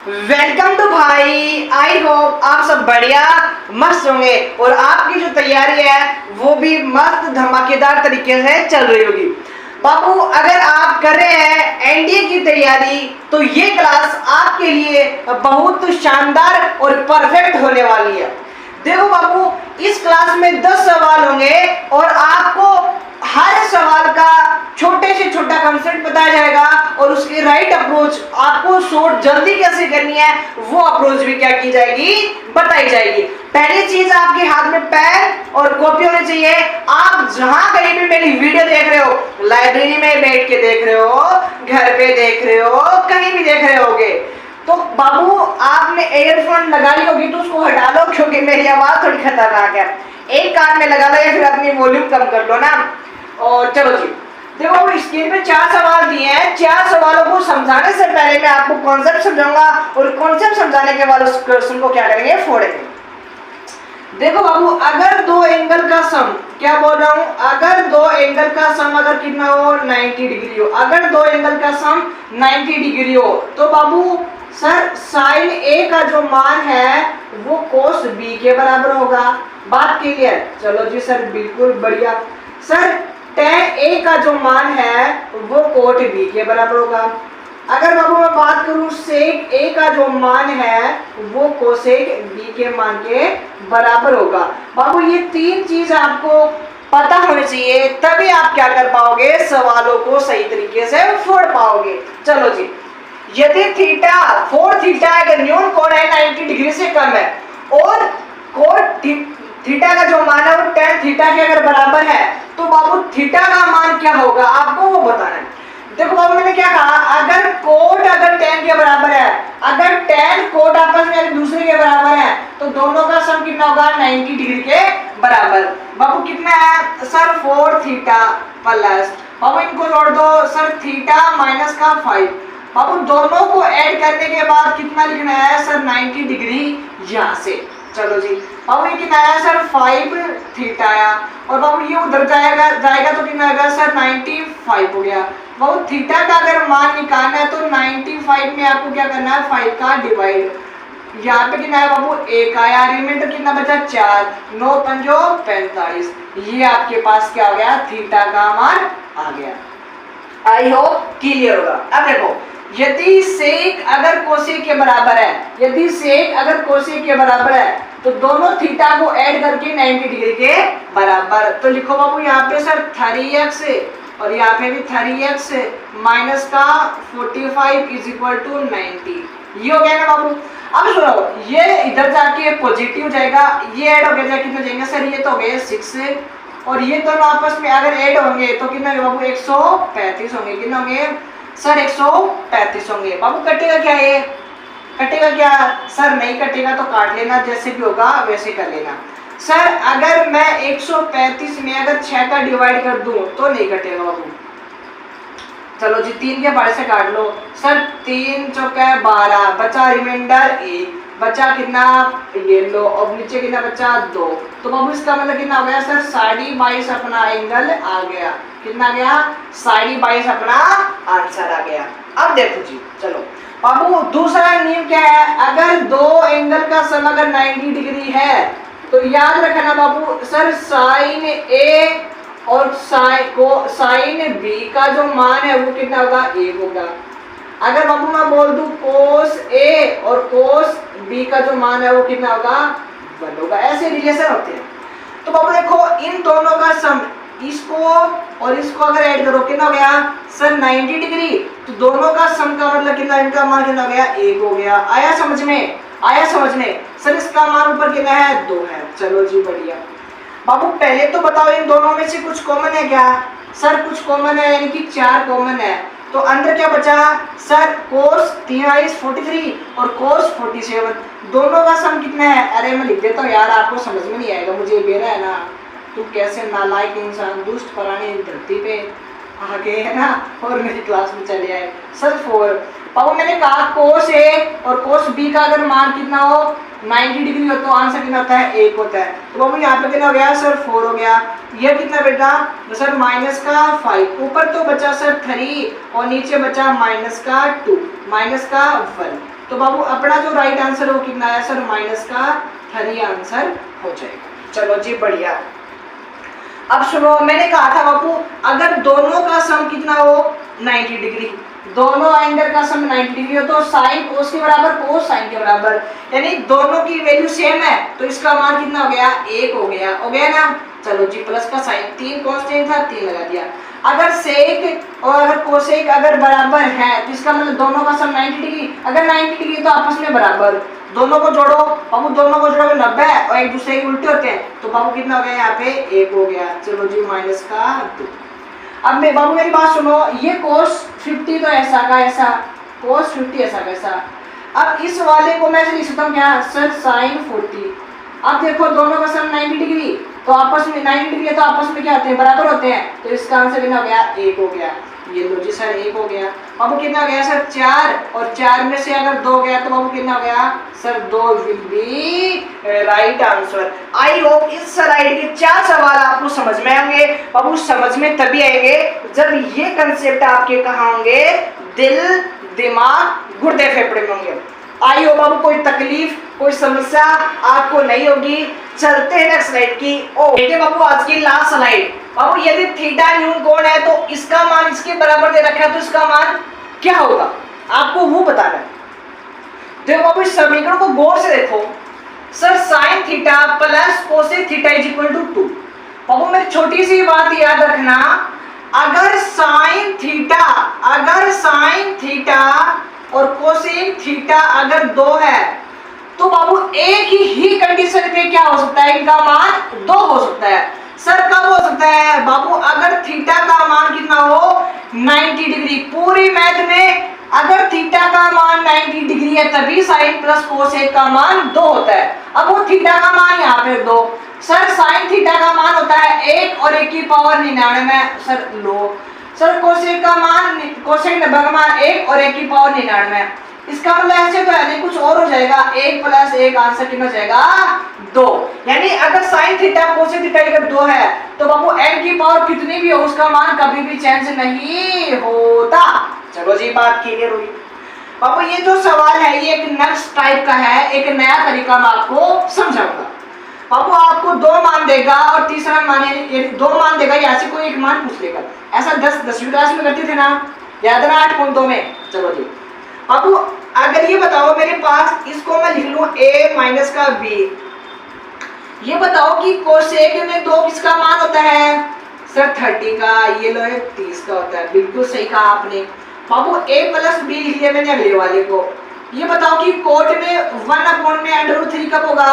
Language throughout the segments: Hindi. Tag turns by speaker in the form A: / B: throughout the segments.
A: वेलकम टू भाई। आई होप आप सब बढ़िया मस्त होंगे और आपकी जो तैयारी है वो भी मस्त धमाकेदार तरीके से चल रही होगी। बाबू, अगर आप कर रहे हैं एनडीए की तैयारी तो ये क्लास आपके लिए बहुत शानदार और परफेक्ट होने वाली है। देखो बाबू, इस क्लास में 10 सवाल होंगे और आपको हर सवाल का छोटे से छोटा कंसेप्ट बताया जाएगा और उसकी राइट अप्रोच आपको शॉर्ट जल्दी कैसे करनी है वो अप्रोच भी क्या की जाएगी, बताई जाएगी। पहली चीज, आपके हाथ में पेन और कॉपी होनी चाहिए। आप जहां कहीं भी मेरी वीडियो देख रहे हो, लाइब्रेरी में बैठ के देख रहे हो, घर पे देख रहे हो, कहीं भी देख रहे होगे, तो बाबू आपने एयरफोन लगा ली होगी तो उसको हटा लो, क्योंकि मेरी आवाज थोड़ी खतरनाक है। एक कान में लगा लो या फिर अपनी वॉल्यूम कम कर लो ना। और चलो जी, देखो स्क्रीन पे 4 सवाल दिए हैं। 4 सवालों को समझाने से पहले मैं आपको कॉन्सेप्ट समझाऊंगा और कॉन्सेप्ट समझाने के बाद उस क्वेश्चन को क्या करेंगे, फोड़ेंगे। देखो बाबू, अगर दो एंगल का सम, क्या बोल रहा हूं, अगर दो एंगल का सम अगर कितना हो, 90 डिग्री हो, अगर दो एंगल का सम 90 डिग्री हो तो बाबू सर साइन ए का जो मान है वो कोस बी के बराबर होगा। बात क्लियर? चलो जी सर, बिल्कुल बढ़िया। सर tan ए का जो मान है वो कोट बी के बराबर होगा। अगर बाबू मैं बात करूं सेक ए का जो मान है वो कोसेक बी के मान के बराबर होगा। बाबू ये 3 चीज आपको पता होनी चाहिए, तभी आप क्या कर पाओगे, सवालों को सही तरीके से फोड़ पाओगे। चलो जी, यदि थीटा 4 थीटा अगर न्यून कोण है 90 डिग्री से कम है और कोट थीटा का जो मान है वो tan थीटा के अगर बराबर है तो बाबू थीटा का मान क्या होगा आपको वो बताना है। देखो बाबू, मैंने क्या कहा, अगर कोट अगर tan के बराबर है, अगर tan कोट आपस में एक दूसरे के बराबर है तो दोनों का सम कितना होगा, 90 डिग्री के बराबर। बाबू कितना है सर, 4 थीटा प्लस, बाबू इनको जोड़ दो सर, थीटा माइनस का 5। बाबू दोनों को ऐड करने के बाद कितना लिखना है सर, 90 डिग्री यहाँ से। चलो जी, बाबू ये कितना आया सर, 5 थीटा आया और बाबू ये उधर जाएगा तो कितना आएगा सर, 95 हो गया। बाबू थीटा का अगर मान निकालना है तो 95 में आपको क्या करना है, 5 का डिवाइड। यहाँ पे कितना है बाबू, 1 आया, रिमाइंडर कितना बचा, 4, 9 पंजो 45। ये आपके पास क्या हो गया, थीटा का मान आ गया। आई होप क्लियर होगा। अब देखो, यदि सेक अगर कोसेक के बराबर है, यदि सेक अगर कोसेक के बराबर है तो दोनों थीटा को ऐड करके 90 डिग्री के बराबर। तो लिखो बाबू यहाँ पे सर 3x और यहाँ पे भी 3x माइनस का 45 इज इक्वल टू 90। ये हो गया ना बाबू। अब सुनो, ये इधर जाके पॉजिटिव जाएगा, ये ऐड हो गया, कितने जाएंगे सर, ये तो हो गए 6 और ये दोनों आपस में अगर ऐड होंगे तो कितना होगा बाबू, 135 होंगे। कितना होंगे सर, 135 होंगे। बाबू कटेगा क्या, ये कटेगा क्या सर, नहीं कटेगा तो काट लेना, जैसे भी होगा वैसे कर लेना। सर अगर मैं 135 में अगर 6 का डिवाइड कर दूं तो नहीं कटेगा बाबू। चलो जी, 3 के बारे से काट लो सर, 3 चौका 12, बचा रिमाइंडर 1, बचा कितना, ये लो, और नीचे कितना बचा 2। तो बाबू इसका मतलब कितना हो गया सर, 22.5 अपना एंगल आ गया। कितना आ गया, 22.5 अपना आंसर आ गया। अब देखो जी, चलो बाबू दूसरा नियम क्या है, अगर दो एंगल का सम अगर 90 डिग्री है तो याद रखना बाबू सर, साइन ए और साइन बी का जो मान है वो कितना होगा, 1 होगा। अगर बाबू मैं बोल दूं कोस ए और कोस बी का जो मान है वो कितना होगा, 1 होगा। ऐसे रिलेशन होते हैं। तो बाबू देखो, इन दोनों का सम, इसको और इसको अगर ऐड करो कितना हो गया सर, 90 डिग्री। तो दोनों का सम का मतलब कितना, इनका मान कितना हो गया, 1 हो गया। आया समझ में, आया समझ में सर, इसका मान ऊपर कितना है, 2 है। चलो जी बढ़िया। बाबू पहले तो बताओ इन दोनों में से कुछ कॉमन है क्या, सर कुछ कॉमन है, यानी कि 4 कॉमन है। तो अंदर क्या बचा सर, कोस 43 और कोस 47, दोनों का सम कितना है। अरे मैं लिख देता हूँ यार, आपको समझ में नहीं आएगा, मुझे बेरा है ना, तुम कैसे नालायक इंसान दुष्ट प्राणी धरती पे आ गए है ना और मेरी क्लास में चले आए। सर 4, पापा मैंने कहा कोस ए और कोस बी का अगर मान कितना हो, 90 डिग्री हो तो आंसर कितना होता है, 1 होता है। तो बाबू यहाँ पे कितना हो गया सर, 4 हो गया। ये कितना बेटा सर, माइनस का 5, ऊपर तो बचा सर 3 और नीचे बचा माइनस का 2, माइनस का 1। तो बाबू अपना जो राइट आंसर है वो कितना है सर, माइनस का 3 आंसर हो जाएगा। चलो जी बढ़िया। अब सुनो, मैंने कहा था बाबू अगर दोनों का सम कितना हो 90 डिग्री, दोनों एंगल का सम 90 डिग्री हो तो साइन कोस के बराबर कोस साइन के बराबर, यानी दोनों की वैल्यू सेम है तो इसका मान कितना हो गया 1 हो गया ना। चलो जी प्लस का साइन 3 कांस्टेंट था 3 लगा दिया। अगर सेक और अगर कोसेक अगर बराबर है तो इसका मतलब दोनों का सम 90 डिग्री, अगर 90 डिग्री तो आपस में बराबर, दोनों को जोड़ो बाबू, दोनों को जोड़ोगे 90 और एक दूसरे के उल्टे होते हैं तो बाबू कितना हो गया यहाँ पे 1 हो गया। चलो जी माइनस का 2। अब मैं बाबू मेरी बात सुनो, ये कोस 50 तो ऐसा का ऐसा, कोस 50 ऐसा का ऐसा। अब इस वाले को मैं लिख सकता हूँ क्या सर साइन 40। अब देखो दोनों का सम 90 डिग्री तो आपस में 90 डिग्री है तो आपस में क्या होते हैं बराबर होते हैं, तो इसका आंसर कितना हो गया 1 हो गया। ये लो जी सर 1 हो गया। बाबू कितना हो गया सर 4, और 4 में से अगर 2 गया तो बाबू कितना हो गया sir 2 will be right answer. I hope इस स्लाइड के 4 सवाल आपको समझ में आएंगे। बाबू समझ में तभी आएंगे जब ये कंसेप्ट आपके कहाँ होंगे, दिल दिमाग गुर्दे फेफड़े में होंगे। आई हो बाबू कोई तकलीफ कोई समस्या आपको नहीं होगी। चलते हैं नेक्स्ट स्लाइड की ओर। देखिए बाबू आज की लास्ट स्लाइड। बाबू यदि थीटा न्यून कोण है तो इसका मान इसके बराबर दे रखा है तो इसका मान क्या होगा आपको वो बताना है। देखो बाबू इस समीकरण को गौर से देखो, sir sine theta plus cosec theta is equal to 2। बाबू मेरी छोटी सी बात याद रखना, अगर साइन थीटा और कोसेक थीटा अगर 2 है तो बाबू एक ही कंडीशन पे क्या हो सकता है, इनका मान 2 हो सकता है। सर कब हो सकता है बाबू, अगर थीटा का मान कितना हो 90 डिग्री। पूरी मैथ में अगर थीटा का मान 90 डिग्री है तभी साइन प्लस कोसेक का मान 2 होता है। अब वो थीटा का मान यहाँ पे 2, सर साइन थीटा का मान होता है 1 और 1 की पावर 99। सर लो सर कोसेक का मान कोसेक 90 का मान 1 और 1 की पावर 99। इसका मतलब ऐसे तो है नहीं कुछ और हो जाएगा, 1 प्लस 1 आंसर कितना हो जाएगा 2। यानी अगर साइन थीटा कोसेक थीटा अगर 2 है तो बाबू n की पावर कितनी भी हो उसका मान कभी भी चेंज नहीं होता। चलो जी बात क्लियर हुई। बाबू ये जो सवाल है ये एक नेक्स्ट टाइप का है, एक नया तरीका मैं आपको समझाऊंगा। बाबू आपको 2 मान देगा और तीसरा मान 2 मान देगा, या से कोई एक मान पूछ लेगा। ऐसा 10वीं क्लास में करते थे ना, याद है ना 8.2 में। चलो जी बाबू अगर ये बताओ मेरे पास इसको मैं लिख लूं a माइनस का b, ये बताओ कि कोसेक में 2 किसका मान होता है सर 30 का, ये लो 30 का होता है। बिल्कुल सही कहा आपने। बाबू a प्लस b लिख लिया मैंने अगले वाले को। ये बताओ कि कोट में 1/√3 कब होगा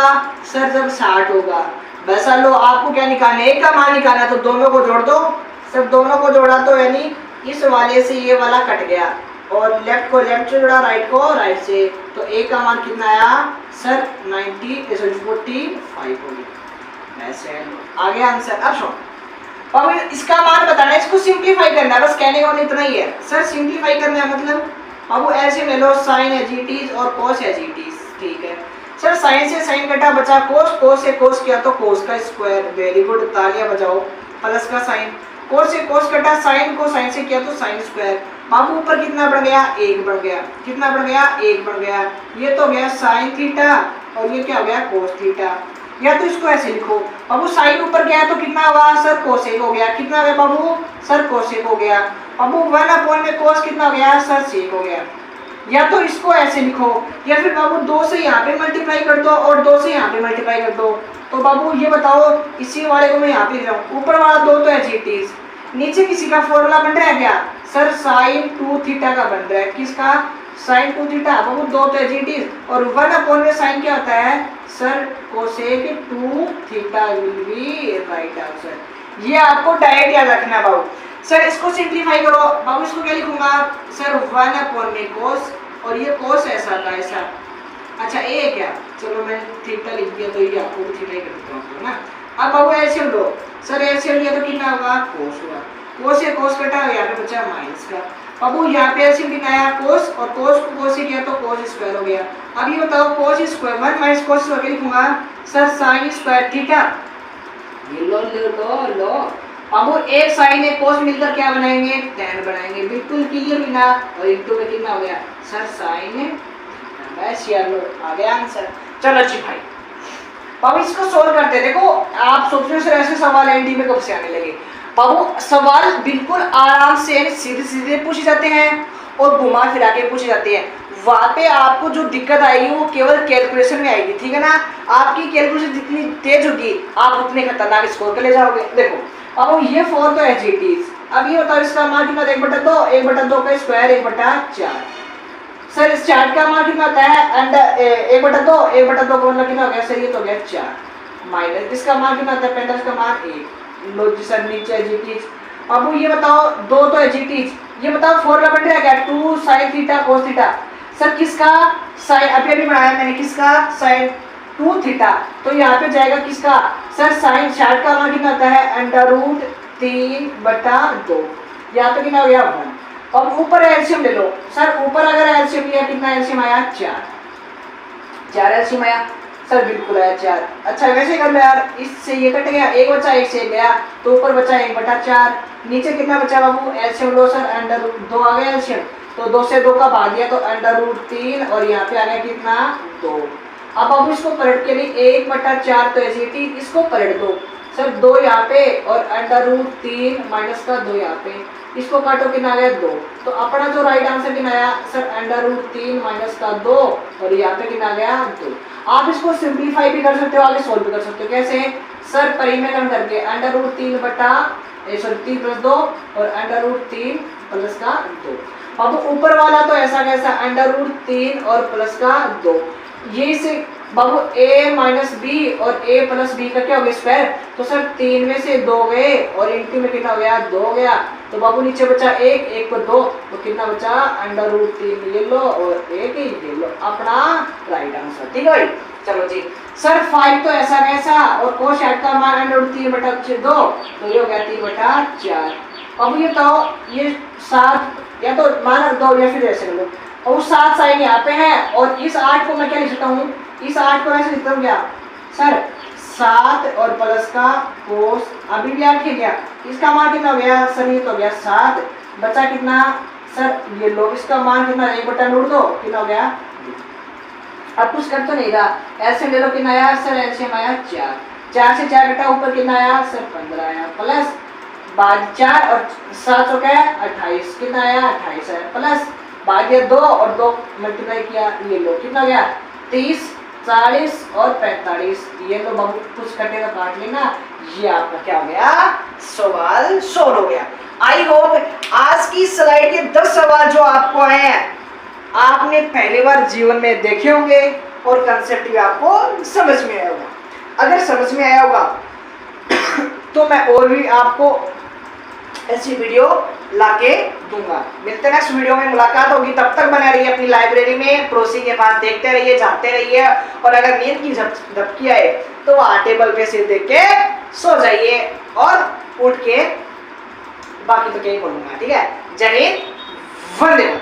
A: सर जब 60 होगा। वैसा लो आपको क्या निकालना है, a का मान निकालना है तो दोनों को जोड़ दो। सर दोनों को जोड़ा तो यानी इस वाले से ये वाला कट गया और लेफ्ट को लेफ्ट से जोड़ा राइट को राइट से, तो a का मान कितना आया सर 45 हो गया। ऐसे आ गया आंसर। अब सुनो अब इसका मान बताना है, इसको सिंपलीफाई करना है, बस कहने का मतलब इतना ही है। सर सिंपलीफाई करना है मतलब अब ऐसे ले लो साइन एज इट इज और कोस एज इट इज, ठीक है। सर साइन से साइन कटा बचा कोस, कोस से कोस किया तो कोस का स्क्वायर, वेरी गुड तालियां बजाओ। प्लस का साइन, कोस से कोस कटा साइन को साइन से किया तो साइन स्क्वायर। बाबू ऊपर कितना बढ़ गया 1 बढ़ गया, कितना बढ़ गया 1 बढ़ गया। ये तो गया साइन थीटा और ये क्या हो गया कोस थीटा। या तो इसको ऐसे लिखो बाबू साइन ऊपर गया तो कितना हुआ सर कोसेक हो गया, कितना हो गया बाबू सर कोसेक हो गया। बाबू 1 में कोस कितना हो गया सर सेक हो गया। या तो इसको ऐसे लिखो या फिर बाबू 2 से यहाँ पे मल्टीप्लाई कर दो और 2 से यहाँ पे मल्टीप्लाई कर दो। तो बाबू ये बताओ इसी वाले को मैं यहाँ पे लिखूं, ऊपर वाला 2 तो एज इट इज, नीचे किसी का फॉर्मूला बन रहा है क्या सर साइन 2 थीटा का बन रहा है, किसका साइन 2 थीटा। बाबू 2 तो एज इट इज और 1 में साइन क्या होता है sir cosec 2 theta will be right answer. ये आपको डायरेक्ट याद रखना बाबू। सर इसको सिंपलीफाई करो बाबू, इसको क्या लिखूंगा सर 1 में कोस और ये कोस ऐसा था ऐसा। अच्छा ए है क्या, चलो मैं थीटा लिख दिया तो ये आपको थीटा ही कर देता हूँ ना। अब बाबू एलसीएम लो, सर एलसीएम लिया तो कितना होगा कोस हुआ, कोस से कोस कटा यहाँ पे बचा माइनस का। बाबू यहाँ पे एलसीएम कितना आया कोस और कोस को कोस से किया तो कोस स्क्वायर हो गया। अब ये बताओ cos square 1 minus cos square लिखूंगा सर साइन स्क्वायर थीटा। ये लो लो लो लो बाबू एक साइन एक कोस मिलकर क्या बनाएंगे tan बनाएंगे, बिल्कुल क्लियर बिना। और इनटू में कितना हो गया सर साइन बस यार लो आ गया आंसर। चलो जी भाई बाबू इसको सोल्व करते हैं। देखो आप सोच रहे हो सर ऐसे सवाल एनडी में कब से आने लगे। बाबू सवाल बिल्कुल आराम से सीधे सीधे पूछे जाते हैं और घुमा फिरा के पूछे जाते हैं। वहां पे आपको जो दिक्कत आएगी वो केवल कैलकुलेशन में आएगी, ठीक है ना। आपकी कैलकुलेशन जितनी तेज होगी आप उतने खतरनाक स्कोर के ले जाओगे। देखो अब ये 4 तो एज इट इज। अब ये बताओ इसका मान कितना 1/2, 1/2 का स्क्वायर 1/4। सर इस चार्ट का मान कितना आता है एंड 1/2, 1/2 का मतलब कितना हो गया सर, ये तो हो गया 4 माइनस इसका मान कितना आता है 45 का मान 1। लो जी सर नीचे एज इट इज। अब ये बताओ 2 तो एज इट इज। ये बताओ फॉर्मूला बन रहा है 2 sin theta cos theta. Sir किसका साइन अभी अभी बनाया मैंने, किसका साइन 2 थीटा। तो यहाँ पे जाएगा किसका सर साइन चार्ट का मान कितना आता है √3/2। यहाँ पे कितना हो गया 1। अब ऊपर एलसीएम ले लो सर। ऊपर अगर एलसीएम लिया कितना एलसीएम आया 4 एलसीएम आया सर, बिल्कुल आया 4। अच्छा वैसे कर लो यार, इससे ये कट गया, एक बचा एक से गया तो ऊपर बचा 1/4। नीचे कितना बचा बाबू एलसीएम लो सर √2 आ गया एलसीएम। तो 2 से 2 का भाग दिया तो √3 और यहाँ पे आ गया कितना 2। अब बाबू इसको पलट के लिए 1/4 तो ऐसे ही इसको पलट दो सर 2 यहाँ पे और √3 माइनस का 2 यहाँ पे, इसको काटो कितना आ गया 2। तो अपना जो राइट आंसर कितना आया सर √3 माइनस का 2 और यहाँ पे कितना आ गया 2। आप इसको सिंप्लीफाई भी कर सकते हो, आगे सोल्व भी कर सकते हो। कैसे सर परिमेयकरण करके √3 + 2 और √3 प्लस का 2। अब ऊपर वाला तो ऐसा कैसा √3 और प्लस का 2। ये से बाबू a माइनस बी और a प्लस बी का क्या हो गया स्क्वायर। तो सर 3 में से 2 गए और इंटू में कितना हो गया 2 हो गया। तो बाबू नीचे बचा 1 को 2 तो कितना बचा √3 ये लो और 1 ये लो, अपना राइट आंसर। ठीक है भाई चलो जी सर 5 तो ऐसा कैसा और कोस का मान √3/2 तो ये हो गया 3/4। अब ये तो ये 7 या तो मान 2 या फिर ऐसे लो और 7 साइन यहाँ पे है और इस 8 को मैं क्या लिख सकता हूँ, इस 8 को ऐसे लिखता हूँ क्या सर 7 और प्लस का कोस अभी भी 8 गया। इसका मान कितना हो गया सर, ये तो हो गया 7। बचा कितना सर ये लो, इसका मान कितना 1/2 कितना हो गया। अब कुछ कर तो नहीं रहा, एलसीएम ले लो कितना आया सर, एलसीएम आया 4 से 4 घटा ऊपर कितना आया सर 15 आया प्लस बाद 4 और 7 हो गया 28 कितना आया 28 है प्लस बाद 2 और 2 मल्टीप्लाई किया ये लो कितना गया 30 40 और 45। ये लो बाबू कुछ कटे तो काट लेना। ये आपका क्या हो गया सवाल सोल्व हो गया। आई होप आज की स्लाइड के 10 सवाल जो आपको आए हैं आपने पहली बार जीवन में देखे होंगे और कंसेप्ट भी आपको समझ में आया होगा। अगर समझ में आया होगा तो मैं और भी आपको ऐसी वीडियो लाके दूंगा। मिलते हैं नेक्स्ट वीडियो में, मुलाकात होगी। तब तक बने रहिए अपनी लाइब्रेरी में, पड़ोसी के पास देखते रहिए, जाते रहिए और अगर नींद की झपकी आए तो वहाँ टेबल पे सिर देख के सो जाइए और उठ के बाकी तो क्या ही बोलूंगा। ठीक है जय हिंद वंदे।